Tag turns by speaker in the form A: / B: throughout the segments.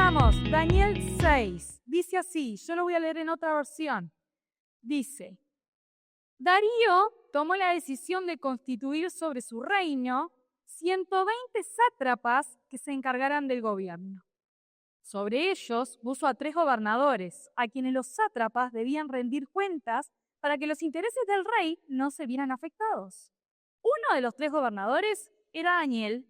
A: Vayamos, Daniel 6. Dice así, yo lo voy a leer en otra versión. Dice, Darío tomó la decisión de constituir sobre su reino 120 sátrapas que se encargaran del gobierno. Sobre ellos puso a 3 gobernadores, a quienes los sátrapas debían rendir cuentas para que los intereses del rey no se vieran afectados. Uno de los 3 gobernadores era Daniel,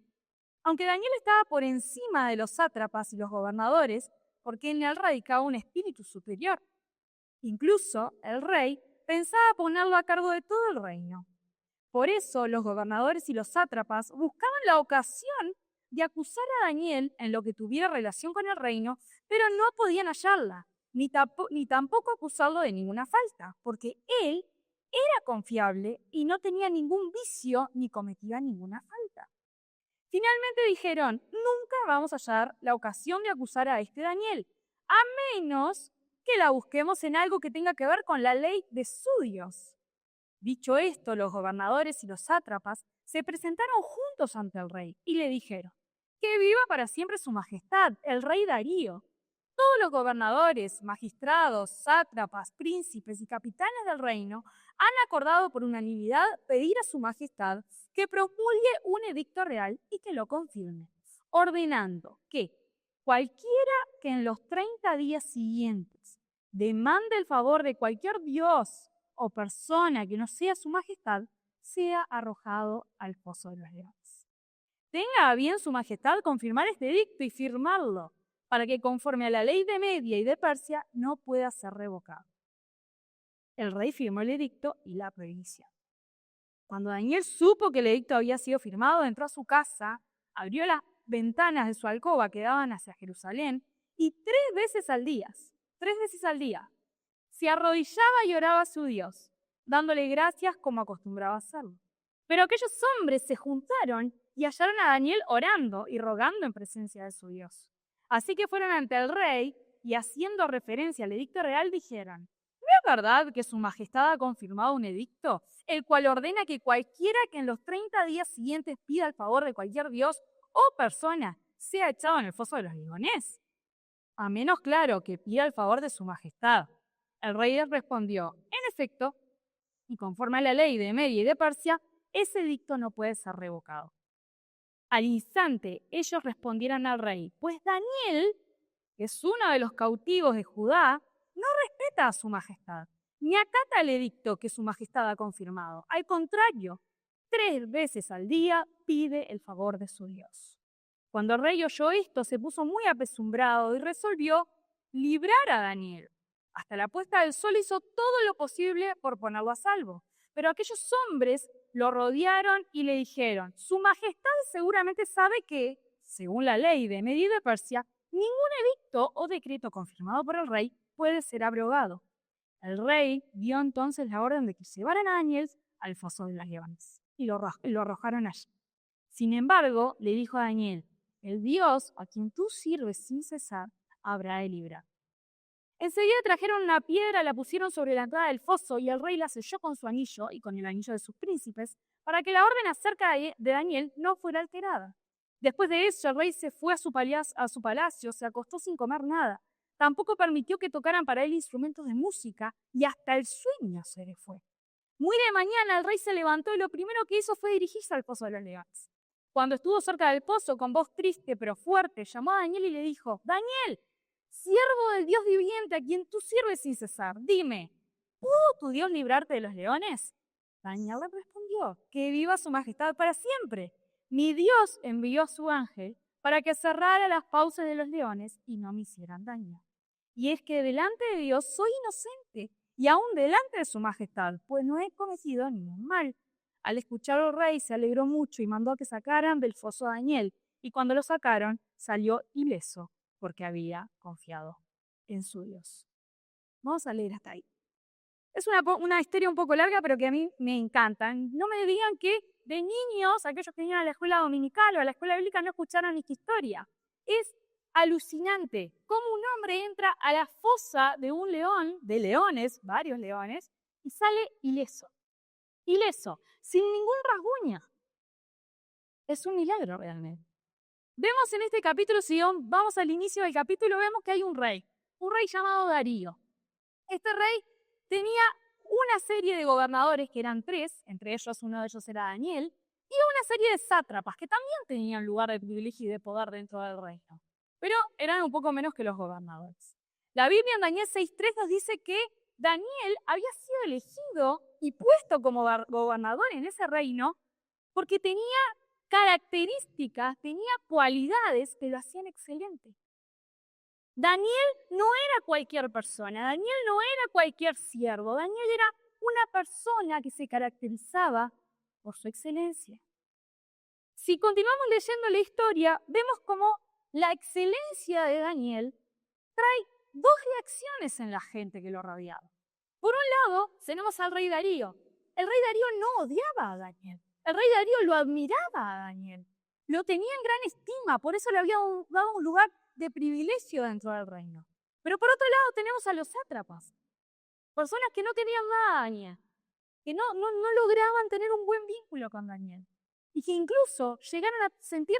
A: aunque Daniel estaba por encima de los sátrapas y los gobernadores, porque en él radicaba un espíritu superior. Incluso el rey pensaba ponerlo a cargo de todo el reino. Por eso los gobernadores y los sátrapas buscaban la ocasión de acusar a Daniel en lo que tuviera relación con el reino, pero no podían hallarla, ni tampoco acusarlo de ninguna falta, porque él era confiable y no tenía ningún vicio ni cometía ninguna falta. Finalmente dijeron, nunca vamos a hallar la ocasión de acusar a este Daniel, a menos que la busquemos en algo que tenga que ver con la ley de su Dios. Dicho esto, los gobernadores y los sátrapas se presentaron juntos ante el rey y le dijeron, que viva para siempre su majestad, el rey Darío. Todos los gobernadores, magistrados, sátrapas, príncipes y capitanes del reino han acordado por unanimidad pedir a su majestad que promulgue un edicto real y que lo confirme, ordenando que cualquiera que en los 30 días siguientes demande el favor de cualquier dios o persona que no sea su majestad, sea arrojado al foso de los leones. Tenga a bien su majestad confirmar este edicto y firmarlo, para que conforme a la ley de Media y de Persia no pueda ser revocado. El rey firmó el edicto y la prohibición. Cuando Daniel supo que el edicto había sido firmado, entró a su casa, abrió las ventanas de su alcoba que daban hacia Jerusalén y 3 veces al día, se arrodillaba y oraba a su Dios, dándole gracias como acostumbraba hacerlo. Pero aquellos hombres se juntaron y hallaron a Daniel orando y rogando en presencia de su Dios. Así que fueron ante el rey y, haciendo referencia al edicto real, dijeron, ¿no es verdad que su majestad ha confirmado un edicto, el cual ordena que cualquiera que en los 30 días siguientes pida el favor de cualquier dios o persona sea echado en el foso de los leones? A menos, claro, que pida el favor de su majestad. El rey les respondió, en efecto, y conforme a la ley de Media y de Persia, ese edicto no puede ser revocado. Al instante ellos respondieron al rey, pues Daniel, que es uno de los cautivos de Judá, no respeta a su majestad, ni acata el edicto que su majestad ha confirmado. Al contrario, 3 veces al día pide el favor de su Dios. Cuando el rey oyó esto, se puso muy apesumbrado y resolvió librar a Daniel. Hasta la puesta del sol hizo todo lo posible por ponerlo a salvo. Pero aquellos hombres lo rodearon y le dijeron, su majestad seguramente sabe que, según la ley de Media y de Persia, ningún edicto o decreto confirmado por el rey puede ser abrogado. El rey dio entonces la orden de que llevaran a Daniel al foso de los leones y lo arrojaron allí. Sin embargo, le dijo a Daniel, el Dios a quien tú sirves sin cesar habrá de librar. Enseguida trajeron una piedra, la pusieron sobre la entrada del foso y el rey la selló con su anillo y con el anillo de sus príncipes para que la orden acerca de Daniel no fuera alterada. Después de eso, el rey se fue a su palacio, se acostó sin comer nada. Tampoco permitió que tocaran para él instrumentos de música y hasta el sueño se le fue. Muy de mañana el rey se levantó y lo primero que hizo fue dirigirse al foso de los leones. Cuando estuvo cerca del pozo, con voz triste pero fuerte, llamó a Daniel y le dijo, Daniel, siervo del Dios viviente a quien tú sirves sin cesar, dime, ¿pudo tu Dios librarte de los leones? Daniel le respondió, que viva su majestad para siempre. Mi Dios envió a su ángel para que cerrara las fauces de los leones y no me hicieran daño. Y es que delante de Dios soy inocente y aún delante de su majestad, pues no he cometido ningún mal. Al escucharlo el rey se alegró mucho y mandó a que sacaran del foso a Daniel, y cuando lo sacaron salió ileso, porque había confiado en su Dios. Vamos a leer hasta ahí. Es una historia un poco larga, pero que a mí me encanta. No me digan que de niños, aquellos que vinieron a la escuela dominical o a la escuela bíblica, no escucharon esta historia. Es alucinante cómo un hombre entra a la fosa de un león, de leones, varios leones, y sale ileso, sin ningún rasguño. Es un milagro realmente. Vemos en este capítulo, si vamos al inicio del capítulo, vemos que hay un rey llamado Darío. Este rey tenía una serie de gobernadores que eran 3, entre ellos uno de ellos era Daniel, y una serie de sátrapas que también tenían lugar de privilegio y de poder dentro del reino, pero eran un poco menos que los gobernadores. La Biblia en Daniel 6:3 nos dice que Daniel había sido elegido y puesto como gobernador en ese reino porque tenía características, tenía cualidades que lo hacían excelente. Daniel no era cualquier persona, Daniel no era cualquier siervo, Daniel era una persona que se caracterizaba por su excelencia. Si continuamos leyendo la historia, vemos cómo la excelencia de Daniel trae 2 reacciones en la gente que lo rodeaba. Por un lado, tenemos al rey Darío. El rey Darío no odiaba a Daniel. El rey Darío lo admiraba a Daniel. Lo tenía en gran estima, por eso le había dado un lugar de privilegio dentro del reino. Pero por otro lado tenemos a los sátrapas, personas que no querían nada a Daniel, que no lograban tener un buen vínculo con Daniel y que incluso llegaron a sentir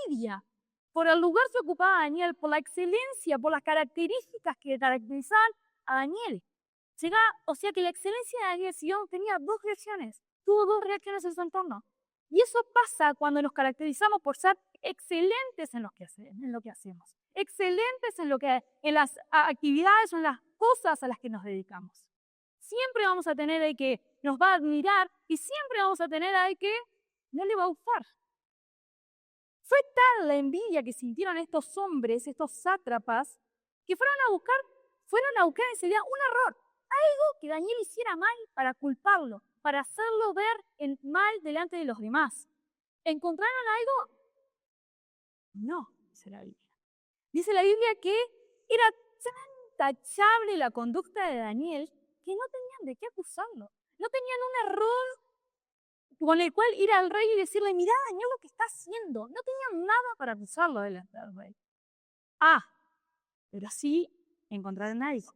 A: envidia por el lugar que ocupaba Daniel, por la excelencia, por las características que caracterizaban a Daniel. O sea que la excelencia de Daniel Sion tenía 2 reacciones, tuvo 2 reacciones en su entorno. Y eso pasa cuando nos caracterizamos por ser excelentes en lo que hacemos, excelentes en las actividades o en las cosas a las que nos dedicamos. Siempre vamos a tener al que nos va a admirar y siempre vamos a tener al que no le va a gustar. Fue tal la envidia que sintieron estos hombres, estos sátrapas, que fueron a buscar enseguida un error, algo que Daniel hiciera mal para culparlo, para hacerlo ver mal delante de los demás. ¿Encontraron algo? No, dice la Biblia. Dice la Biblia que era tan tachable la conducta de Daniel que no tenían de qué acusarlo. No tenían un error con el cual ir al rey y decirle, mirá Daniel lo que está haciendo. No tenían nada para acusarlo delante del rey. Pero sí encontraron algo.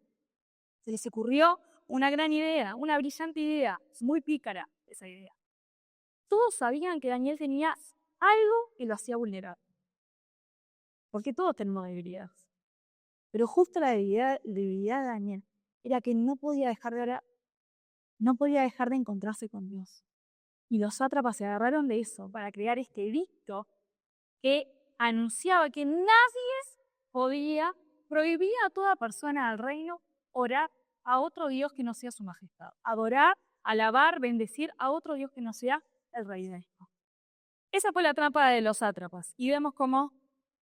A: Se les ocurrió una gran idea, una brillante idea, muy pícara esa idea. Todos sabían que Daniel tenía algo que lo hacía vulnerable. Porque todos tenemos debilidades. Pero justo la debilidad de Daniel era que no podía dejar de orar, no podía dejar de encontrarse con Dios. Y los sátrapas se agarraron de eso para crear este edicto que anunciaba que nadie podía prohibir a toda persona del reino orar a otro Dios que no sea su majestad. Adorar, alabar, bendecir a otro Dios que no sea el rey de esto. Esa fue la trampa de los sátrapas. Y vemos cómo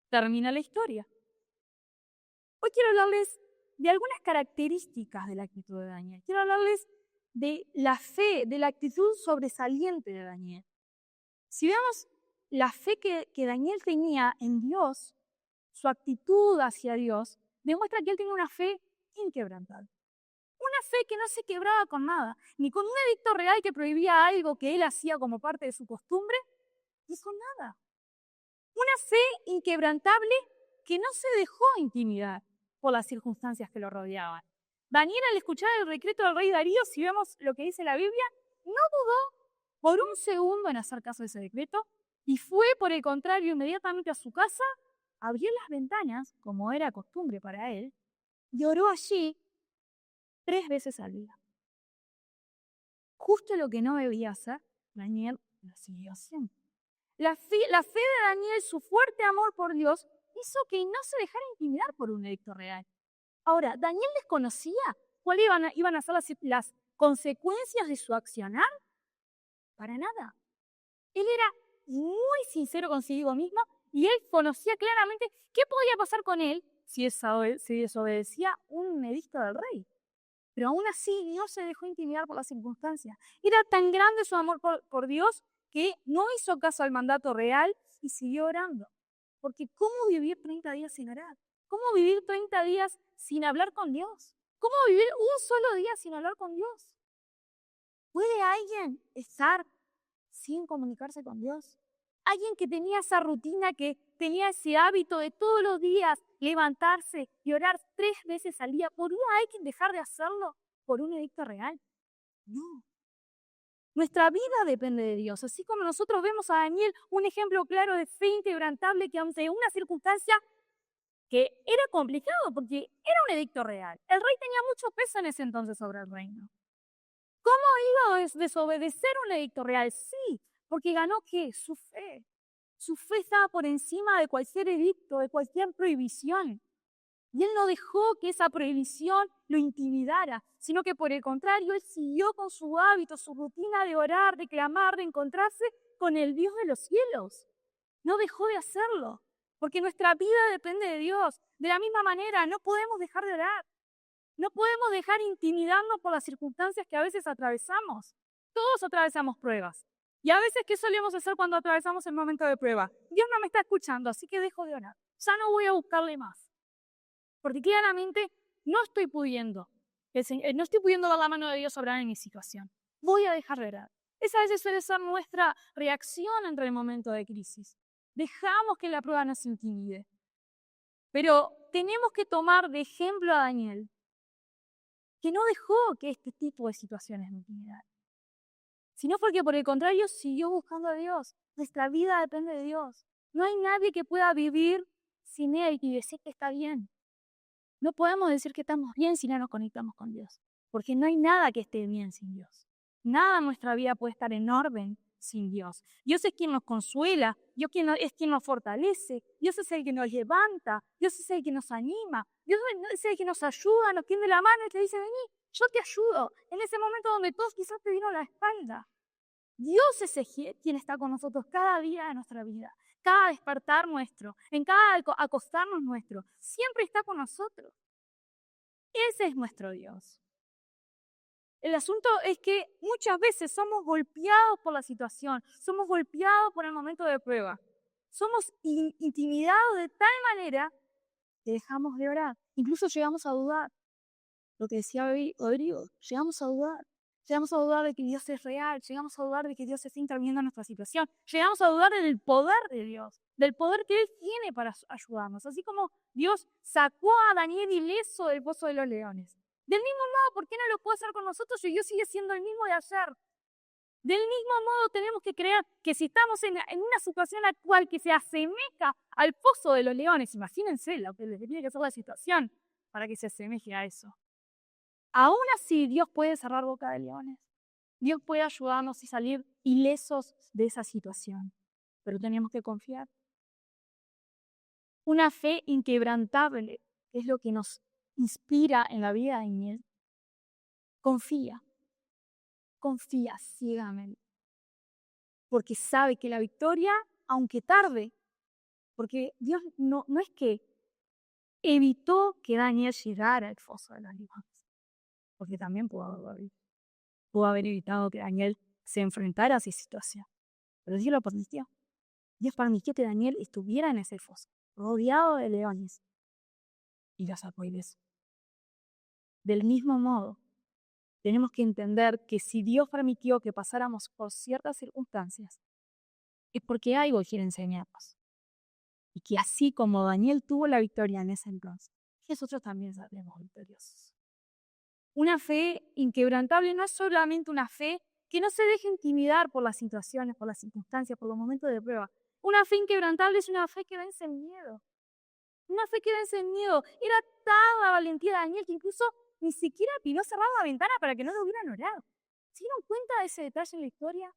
A: termina la historia. Hoy quiero hablarles de algunas características de la actitud de Daniel. Quiero hablarles de la fe, de la actitud sobresaliente de Daniel. Si vemos la fe que Daniel tenía en Dios, su actitud hacia Dios, demuestra que él tenía una fe inquebrantable. Una fe que no se quebraba con nada, ni con un edicto real que prohibía algo que él hacía como parte de su costumbre, ni con nada. Una fe inquebrantable que no se dejó intimidar por las circunstancias que lo rodeaban. Daniel, al escuchar el decreto del rey Darío, si vemos lo que dice la Biblia, no dudó por un segundo en hacer caso de ese decreto y fue, por el contrario, inmediatamente a su casa, abrió las ventanas, como era costumbre para él, y oró allí 3 veces al día. Justo lo que no debía hacer, Daniel lo siguió haciendo. La fe de Daniel, su fuerte amor por Dios, hizo que no se dejara intimidar por un edicto real. Ahora, ¿Daniel desconocía cuáles iban a ser las consecuencias de su accionar? Para nada. Él era muy sincero consigo mismo y él conocía claramente qué podía pasar con él si desobedecía un edicto del rey. Pero aún así no se dejó intimidar por las circunstancias. Era tan grande su amor por Dios que no hizo caso al mandato real y siguió orando. Porque ¿cómo vivir 30 días sin orar? ¿Cómo vivir 30 días sin hablar con Dios? ¿Cómo vivir un solo día sin hablar con Dios? ¿Puede alguien estar sin comunicarse con Dios? Alguien que tenía esa rutina, que tenía ese hábito de todos los días levantarse y orar 3 veces al día, ¿podría alguien dejar de hacerlo por un edicto real? No. Nuestra vida depende de Dios, así como nosotros vemos a Daniel un ejemplo claro de fe inquebrantable que ante una circunstancia que era complicado porque era un edicto real. El rey tenía mucho peso en ese entonces sobre el reino. ¿Cómo iba a desobedecer un edicto real? Sí, porque ganó ¿qué? Su fe. Su fe estaba por encima de cualquier edicto, de cualquier prohibición. Y él no dejó que esa prohibición lo intimidara, sino que por el contrario, él siguió con su hábito, su rutina de orar, de clamar, de encontrarse con el Dios de los cielos. No dejó de hacerlo, porque nuestra vida depende de Dios. De la misma manera, no podemos dejar de orar. No podemos dejar intimidarnos por las circunstancias que a veces atravesamos. Todos atravesamos pruebas. Y a veces, ¿qué solemos hacer cuando atravesamos el momento de prueba? Dios no me está escuchando, así que dejo de orar. Ya no voy a buscarle más. Porque claramente no estoy pudiendo dar la mano de Dios obrar en mi situación. Voy a dejar de orar. Esa a veces suele ser nuestra reacción ante el momento de crisis. Dejamos que la prueba nos intimide. Pero tenemos que tomar de ejemplo a Daniel, que no dejó que este tipo de situaciones me intimidaran, sino porque por el contrario siguió buscando a Dios. Nuestra vida depende de Dios. No hay nadie que pueda vivir sin Él y decir que está bien. No podemos decir que estamos bien si no nos conectamos con Dios, porque no hay nada que esté bien sin Dios. Nada en nuestra vida puede estar en orden sin Dios. Dios es quien nos consuela, Dios es quien nos fortalece, Dios es el que nos levanta, Dios es el que nos anima, Dios es el que nos ayuda, nos tiende la mano y te dice, vení, yo te ayudo. En ese momento donde todos quizás te dieron la espalda. Dios es quien está con nosotros cada día de nuestra vida, cada despertar nuestro, en cada acostarnos nuestro. Siempre está con nosotros. Ese es nuestro Dios. El asunto es que muchas veces somos golpeados por la situación, somos golpeados por el momento de prueba. Somos intimidados de tal manera que dejamos de orar. Incluso llegamos a dudar. Lo que decía Rodrigo, llegamos a dudar. Llegamos a dudar de que Dios es real, llegamos a dudar de que Dios está interviniendo en nuestra situación, llegamos a dudar del poder de Dios, del poder que Él tiene para ayudarnos, así como Dios sacó a Daniel ileso del pozo de los leones. Del mismo modo, ¿por qué no lo puede hacer con nosotros si Dios sigue siendo el mismo de ayer? Del mismo modo tenemos que creer que si estamos en una situación actual que se asemeja al pozo de los leones, imagínense lo que tiene que ser la situación para que se asemeje a eso. Aún así, Dios puede cerrar boca de leones. Dios puede ayudarnos y salir ilesos de esa situación. Pero tenemos que confiar. Una fe inquebrantable es lo que nos inspira en la vida de Daniel. Confía ciegamente. Porque sabe que la victoria, aunque tarde, porque Dios no es que evitó que Daniel llegara al foso de los leones. Porque también pudo haber evitado que Daniel se enfrentara a esa situación. Pero Dios lo permitió. Dios permitió que Daniel estuviera en ese foso, rodeado de leones. Y lo sacó ileso. Del mismo modo, tenemos que entender que si Dios permitió que pasáramos por ciertas circunstancias, es porque algo quiere enseñarnos. Y que así como Daniel tuvo la victoria en ese entonces, nosotros también saldremos victoriosos. Una fe inquebrantable no es solamente una fe que no se deje intimidar por las situaciones, por las circunstancias, por los momentos de prueba. Una fe inquebrantable es una fe que vence el miedo. Una fe que vence el miedo. Era tal la valentía de Daniel que incluso ni siquiera pidió cerrar la ventana para que no lo hubieran orado. ¿Se dieron cuenta de ese detalle en la historia?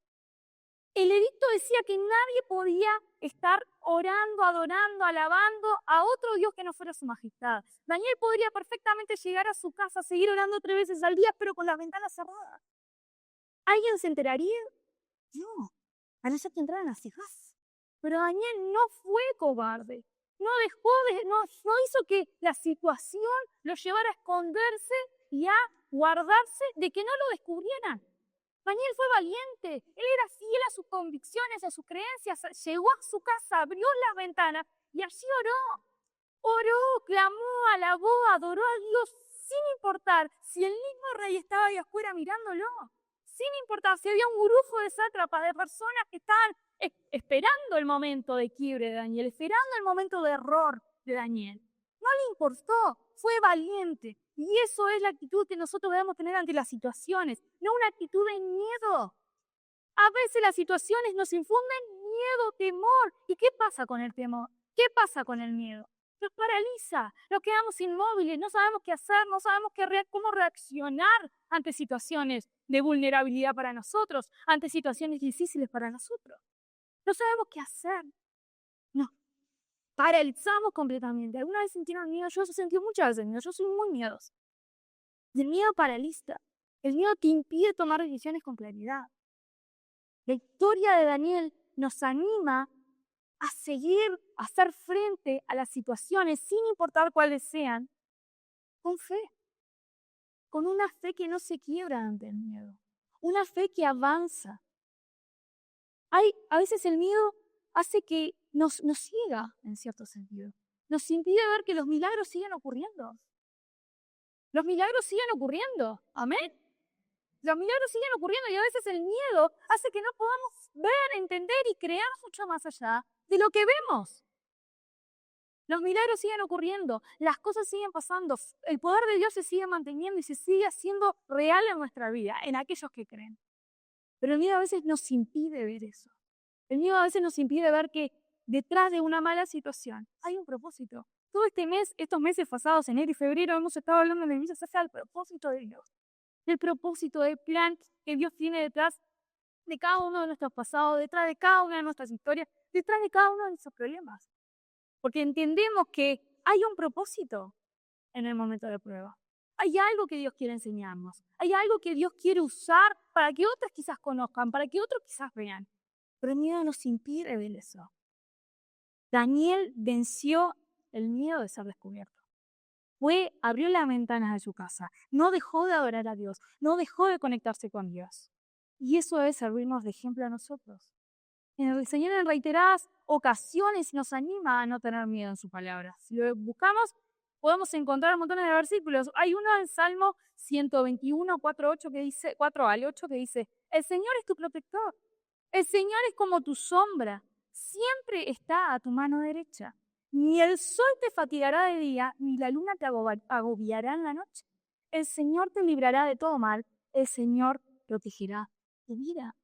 A: El edicto decía que nadie podía estar orando, adorando, alabando a otro Dios que no fuera su majestad. Daniel podría perfectamente llegar a su casa, seguir orando 3 veces al día, pero con las ventanas cerradas. ¿Alguien se enteraría? No, a no ser que entraran a cejas. Pero Daniel no fue cobarde. No hizo que la situación lo llevara a esconderse y a guardarse de que no lo descubrieran. Daniel fue valiente, él era fiel a sus convicciones, a sus creencias, llegó a su casa, abrió las ventanas y allí oró, clamó, alabó, adoró a Dios sin importar si el mismo rey estaba ahí afuera mirándolo, sin importar si había un grupo de sátrapas, de personas que estaban esperando el momento de quiebre de Daniel, esperando el momento de error de Daniel. No le importó, fue valiente. Y eso es la actitud que nosotros debemos tener ante las situaciones, no una actitud de miedo. A veces las situaciones nos infunden miedo, temor. ¿Y qué pasa con el temor? ¿Qué pasa con el miedo? Nos paraliza, nos quedamos inmóviles, no sabemos qué hacer, no sabemos cómo reaccionar ante situaciones de vulnerabilidad para nosotros, ante situaciones difíciles para nosotros. No sabemos qué hacer. Nos paralizamos completamente. ¿Alguna vez sintieron miedo? Yo he sentido muchas veces miedo. Yo soy muy miedosa. El miedo paraliza. El miedo te impide tomar decisiones con claridad. La historia de Daniel nos anima a seguir, a hacer frente a las situaciones, sin importar cuáles sean, con fe, con una fe que no se quiebra ante el miedo, una fe que avanza. A veces el miedo hace que nos ciega, en cierto sentido. Nos impide ver que los milagros siguen ocurriendo. Los milagros siguen ocurriendo. Amén. Los milagros siguen ocurriendo y a veces el miedo hace que no podamos ver, entender y creer mucho más allá de lo que vemos. Los milagros siguen ocurriendo, las cosas siguen pasando, el poder de Dios se sigue manteniendo y se sigue haciendo real en nuestra vida, en aquellos que creen. Pero el miedo a veces nos impide ver eso. El miedo a veces nos impide ver que detrás de una mala situación hay un propósito. Todo este mes, estos meses pasados, enero y febrero, hemos estado hablando de Dios acerca del propósito de Dios. Del propósito, del plan que Dios tiene detrás de cada uno de nuestros pasados, detrás de cada una de nuestras historias, detrás de cada uno de nuestros problemas. Porque entendemos que hay un propósito en el momento de prueba. Hay algo que Dios quiere enseñarnos. Hay algo que Dios quiere usar para que otros quizás conozcan, para que otros quizás vean. Pero el miedo nos impide ver eso. Daniel venció el miedo de ser descubierto. Abrió las ventanas de su casa, no dejó de adorar a Dios, no dejó de conectarse con Dios. Y eso debe servirnos de ejemplo a nosotros. El Señor en reiteradas ocasiones nos anima a no tener miedo en su palabra. Si lo buscamos, podemos encontrar montones de versículos. Hay uno en Salmo 121, 4 al 8 que dice, el Señor es tu protector, el Señor es como tu sombra, siempre está a tu mano derecha. Ni el sol te fatigará de día, ni la luna te agobiará en la noche. El Señor te librará de todo mal, el Señor protegerá tu vida.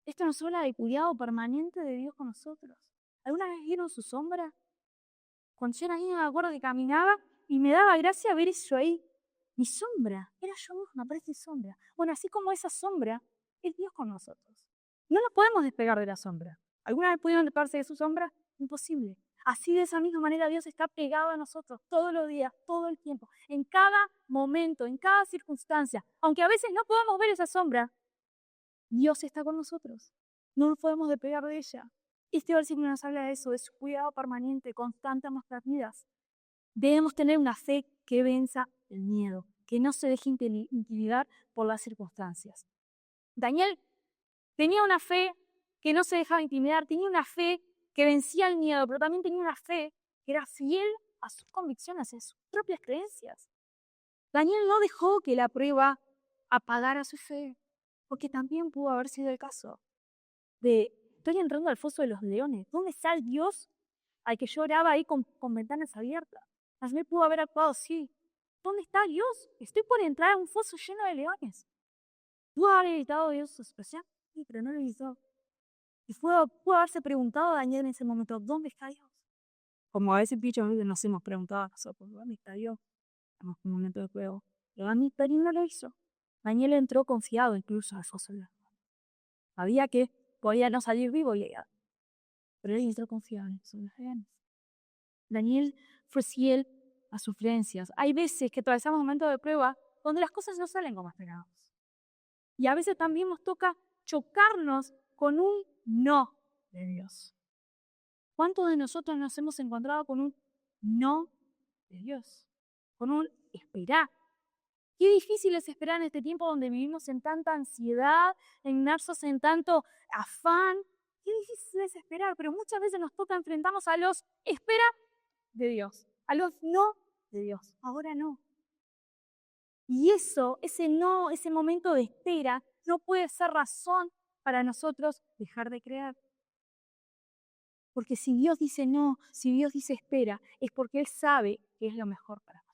A: Esto nos habla del cuidado permanente de Dios con nosotros. ¿Alguna vez vieron su sombra? Cuando yo era niña me acuerdo que caminaba y me daba gracia ver eso ahí. Mi sombra, era yo misma, parece sombra. Bueno, así como esa sombra, es Dios con nosotros. No nos podemos despegar de la sombra. ¿Alguna vez pudieron despegarse de su sombra? Imposible. Así de esa misma manera Dios está pegado a nosotros todos los días, todo el tiempo, en cada momento, en cada circunstancia. Aunque a veces no podamos ver esa sombra, Dios está con nosotros. No nos podemos despegar de ella. Este versículo nos habla de eso, de su cuidado permanente, constante en nuestras vidas. Debemos tener una fe que venza el miedo, que no se deje intimidar por las circunstancias. Daniel tenía una fe que no se dejaba intimidar, tenía una fe que vencía el miedo, pero también tenía una fe que era fiel a sus convicciones, a sus propias creencias. Daniel no dejó que la prueba apagara su fe, porque también pudo haber sido el caso de, estoy entrando al foso de los leones, ¿dónde está el Dios al que yo oraba ahí con ventanas abiertas? También pudo haber actuado así. ¿Dónde está Dios? Estoy por entrar a un foso lleno de leones. ¿Pudo haber evitado Dios su expresión? Sí, pero no lo evitó. Y pudo haberse preguntado a Daniel en ese momento, ¿dónde está Dios? Como a veces nos hemos preguntado a nosotros, ¿dónde está Dios? En un momento de prueba. Pero Daniel no lo hizo. Daniel entró confiado incluso al foso de los leones. Sabía que podía no salir vivo, pero él entró confiado en sus leones. Daniel fue fiel a sus creencias. Hay veces que atravesamos momentos de prueba donde las cosas no salen como esperamos. Y a veces también nos toca chocarnos con un no de Dios. ¿Cuántos de nosotros nos hemos encontrado con un no de Dios? Con un esperar. Qué difícil es esperar en este tiempo donde vivimos en tanta ansiedad, inmersos en tanto afán. Qué difícil es esperar, pero muchas veces nos toca enfrentarnos a los espera de Dios, a los no de Dios. Ahora no. Y ese no, ese momento de espera, no puede ser razón para nosotros dejar de creer. Porque si Dios dice no, si Dios dice espera, es porque Él sabe que es lo mejor para nosotros.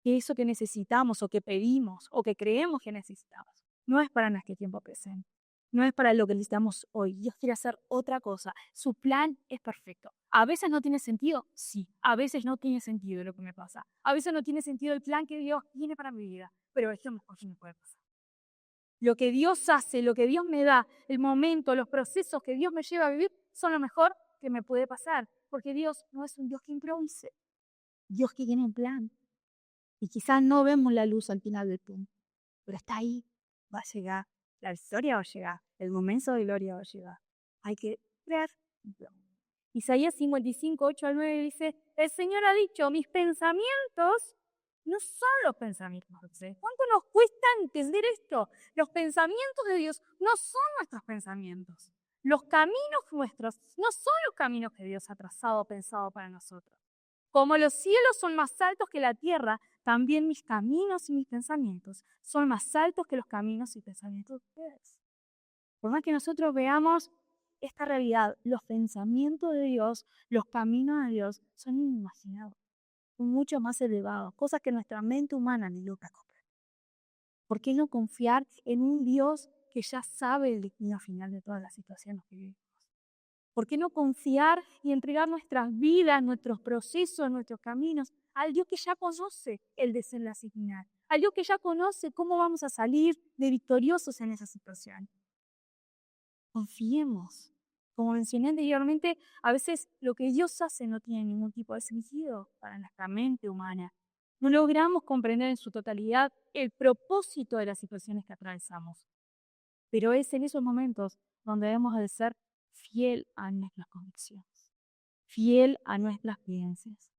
A: Que eso que necesitamos o que pedimos o que creemos que necesitamos, no es para nuestro tiempo presente. no es para lo que necesitamos hoy. Dios quiere hacer otra cosa. Su plan es perfecto. A veces no tiene sentido, sí. A veces no tiene sentido lo que me pasa. A veces no tiene sentido el plan que Dios tiene para mi vida. Pero es lo mejor que me puede pasar. Lo que Dios hace, lo que Dios me da, el momento, los procesos que Dios me lleva a vivir, son lo mejor que me puede pasar. Porque Dios no es un Dios que improvise. Dios que tiene un plan. Y quizás no vemos la luz al final del túnel, pero está ahí, va a llegar. La historia va a llegar, el momento de gloria va a llegar. Hay que creer. Isaías 55, 8 al 9 dice, el Señor ha dicho, mis pensamientos no son los pensamientos de ustedes. ¿Cuánto nos cuesta entender esto? Los pensamientos de Dios no son nuestros pensamientos. Los caminos nuestros no son los caminos que Dios ha trazado, pensado para nosotros. Como los cielos son más altos que la tierra, también mis caminos y mis pensamientos son más altos que los caminos y pensamientos de ustedes. Por más que nosotros veamos esta realidad, los pensamientos de Dios, los caminos de Dios son inimaginables, son mucho más elevados, cosas que nuestra mente humana ni loca comprende. ¿Por qué no confiar en un Dios que ya sabe el destino final de todas las situaciones que vivimos? ¿Por qué no confiar y entregar nuestras vidas, nuestros procesos, nuestros caminos al Dios que ya conoce el desenlace final? Al Dios que ya conoce cómo vamos a salir de victoriosos en esa situación. Confiemos. Como mencioné anteriormente, a veces lo que Dios hace no tiene ningún tipo de sentido para nuestra mente humana. No logramos comprender en su totalidad el propósito de las situaciones que atravesamos. Pero es en esos momentos donde debemos de ser fiel a nuestras convicciones, fiel a nuestras creencias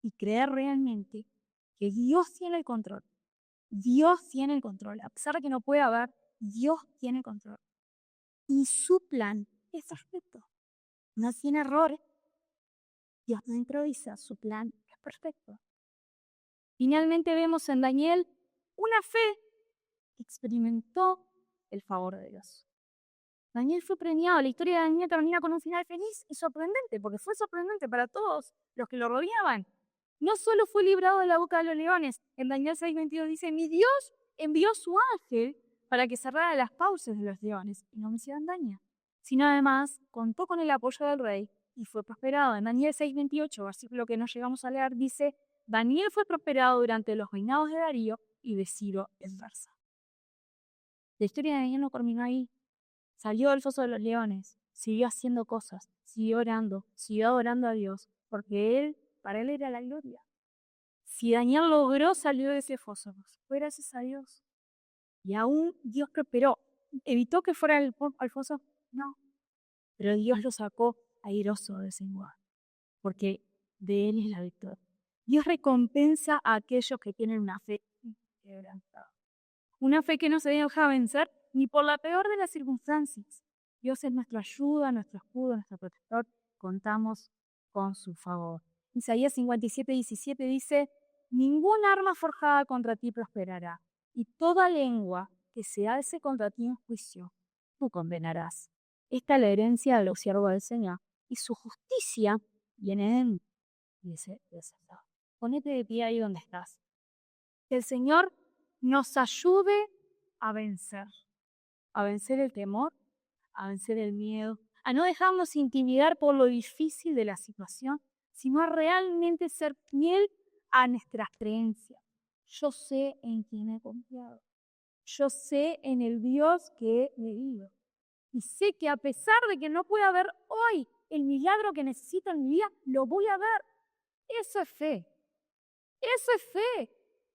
A: y creer realmente que Dios tiene el control. Dios tiene el control. A pesar de que no pueda haber, Dios tiene el control. Y su plan es perfecto. No tiene errores. Dios no improvisa. Su plan es perfecto. Finalmente vemos en Daniel una fe que experimentó el favor de Dios. Daniel fue premiado. La historia de Daniel termina con un final feliz y sorprendente, porque fue sorprendente para todos los que lo rodeaban. No solo fue librado de la boca de los leones. En Daniel 6:22 dice, mi Dios envió su ángel para que cerrara las fauces de los leones y no me hicieran daño. Sino además contó con el apoyo del rey y fue prosperado. En Daniel 6:28, versículo que no llegamos a leer, dice, Daniel fue prosperado durante los reinados de Darío y de Ciro el Persa. La historia de Daniel no terminó ahí. Salió del foso de los leones, siguió haciendo cosas, siguió orando, siguió adorando a Dios, porque para él era la gloria. Si Daniel logró salir de ese foso, fue gracias a Dios. Y aún Dios prosperó. ¿Evitó que fuera al foso? No. Pero Dios lo sacó airoso de ese lugar, porque de él es la victoria. Dios recompensa a aquellos que tienen una fe inquebrantada. Una fe que no se deja vencer ni por la peor de las circunstancias. Dios es nuestra ayuda, nuestro escudo, nuestro protector. Contamos con su favor. Isaías 57:17 dice, ningún arma forjada contra ti prosperará, y toda lengua que se alce contra ti en juicio, tú condenarás. Esta es la herencia de los siervos del Señor, y su justicia viene de mí. Dice el Señor. Ponete de pie ahí donde estás. Que el Señor nos ayude a vencer el temor, a vencer el miedo, a no dejarnos intimidar por lo difícil de la situación, sino a realmente ser fiel a nuestras creencias. Yo sé en quién he confiado. Yo sé en el Dios que he creído. Y sé que a pesar de que no pueda ver hoy el milagro que necesito en mi vida, lo voy a ver. Eso es fe. Eso es fe.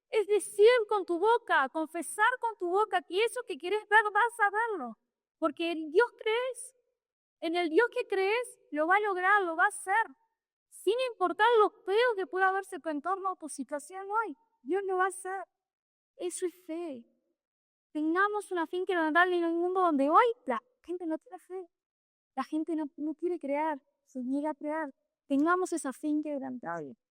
A: Es decir con tu boca, confesar con tu boca que eso que quieres ver vas a verlo. Porque en Dios crees. En el Dios que crees lo va a lograr, lo va a hacer. Sin importar los peos que pueda verse tu entorno o tu situación hoy. Dios lo va a hacer. Eso es fe. Tengamos una fe inquebrantable en un mundo donde hoy la gente no tiene fe. La gente no quiere creer, se niega a creer. Tengamos esa fe inquebrantable.